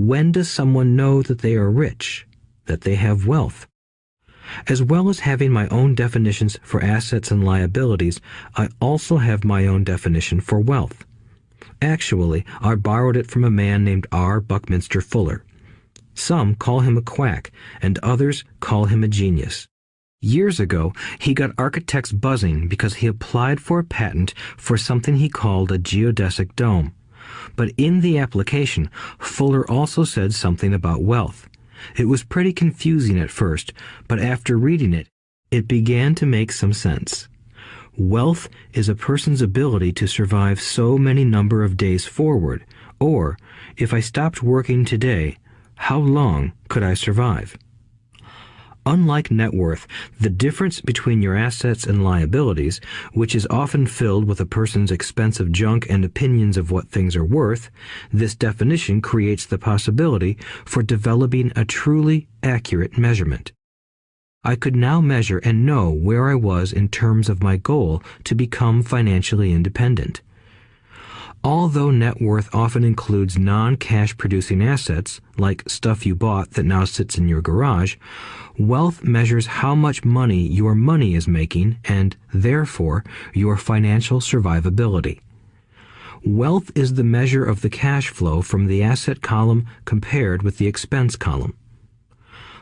When does someone know that they are rich, that they have wealth? As well as having my own definitions for assets and liabilities, I also have my own definition for wealth. Actually, I borrowed it from a man named R. Buckminster Fuller. Some call him a quack, and others call him a genius. Years ago, he got architects buzzing because he applied for a patent for something he called a geodesic dome. But in the application, Fuller also said something about wealth. It was pretty confusing at first, but after reading it, it began to make some sense. Wealth is a person's ability to survive so many number of days forward, or, if I stopped working today, how long could I survive? Unlike net worth, the difference between your assets and liabilities, which is often filled with a person's expensive junk and opinions of what things are worth, this definition creates the possibility for developing a truly accurate measurement. I could now measure and know where I was in terms of my goal to become financially independent. Although net worth often includes non-cash producing assets, like stuff you bought that now sits in your garage, wealth measures how much money your money is making and, therefore, your financial survivability. Wealth is the measure of the cash flow from the asset column compared with the expense column.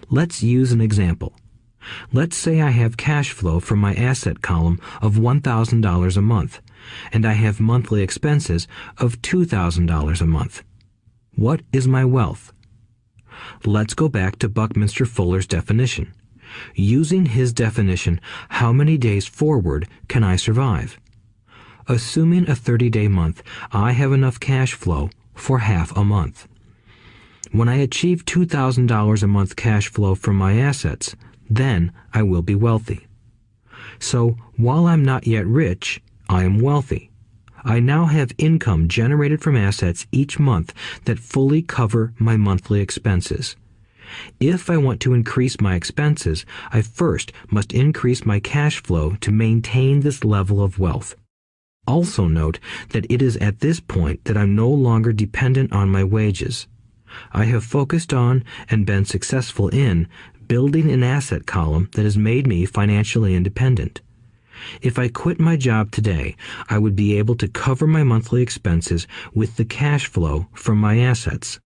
Let's use an example. Let's say I have cash flow from my asset column of $1,000 a month, and I have monthly expenses of $2,000 a month. What is my wealth? Let's go back to Buckminster Fuller's definition. Using his definition, how many days forward can I survive? Assuming a 30-day month, I have enough cash flow for half a month. When I achieve $2,000 a month cash flow from my assets, then I will be wealthy. So, while I'm not yet rich, I am wealthy. I now have income generated from assets each month that fully cover my monthly expenses. If I want to increase my expenses, I first must increase my cash flow to maintain this level of wealth. Also note that it is at this point that I'm no longer dependent on my wages. I have focused on and been successful in building an asset column that has made me financially independent. If I quit my job today, I would be able to cover my monthly expenses with the cash flow from my assets.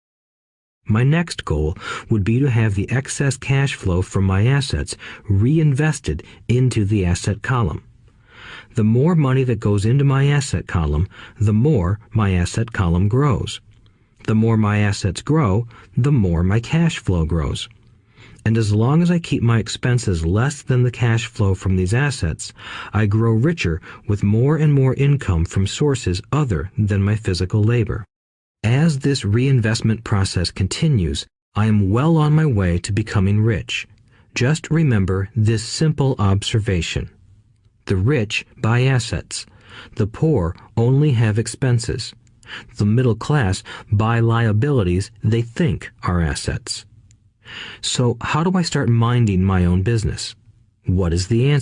My next goal would be to have the excess cash flow from my assets reinvested into the asset column. The more money that goes into my asset column, the more my asset column grows. The more my assets grow, the more my cash flow grows. And as long as I keep my expenses less than the cash flow from these assets, I grow richer with more and more income from sources other than my physical labor. As this reinvestment process continues, I am well on my way to becoming rich. Just remember this simple observation. The rich buy assets. The poor only have expenses. The middle class buy liabilities they think are assets. So how do I start minding my own business? What is the answer?